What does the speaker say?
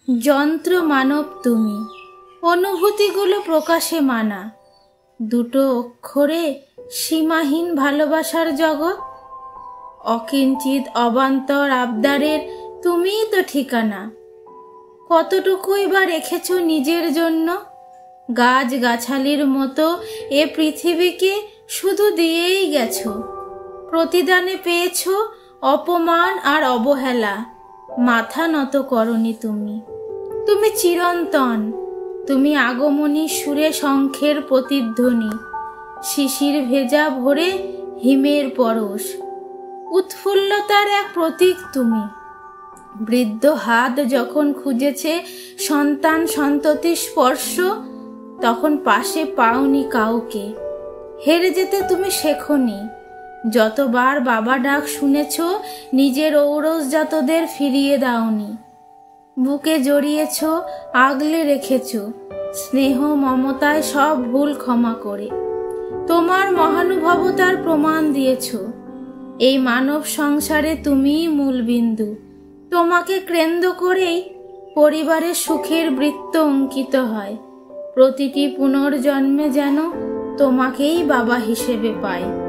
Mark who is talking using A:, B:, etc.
A: যন্ত্র মানব তুমি, অনুভূতিগুলো প্রকাশে মানা, দুটো অক্ষরে সীমাহীন ভালোবাসার জগৎ। অকিঞ্চিত অবান্তর আবদারের তুমিই তো ঠিকানা। কতটুকুই বা রেখেছ নিজের জন্য, গাছ গাছালির মতো এ পৃথিবীকে শুধু দিয়েই গেছো। প্রতিদানে পেয়েছ অপমান আর অবহেলা, মাথা নত করনি তুমি। তুমি চিরন্তন, তুমি আগমনী সুরে শঙ্খের প্রতিধ্বনি, শিশির ভেজা ভোরে হিমের পরশ, উৎফুল্লতার এক প্রতীক তুমি। বৃদ্ধ হাত যখন খুঁজেছে সন্তান সন্ততি স্পর্শ, তখন পাশে পাওনি কাউকে, হেরে যেতে তুমি শেখনি। যতবার বাবা ডাক শুনেছ, নিজের ঔরসজাতদের ফিরিয়ে দাওনি। বুকে জড়িয়েছ, আগলে রেখেছ, স্নেহ মমতায় সব ভুল ক্ষমা করে তোমার মহানুভবতার প্রমাণ দিয়েছ। এই মানব সংসারে তুমিই মূল বিন্দু, তোমাকে কেন্দ্র করেই পরিবারের সুখের বৃত্ত অঙ্কিত হয়। প্রতিটি পুনর্জন্মে যেন তোমাকেই বাবা হিসেবে পায়।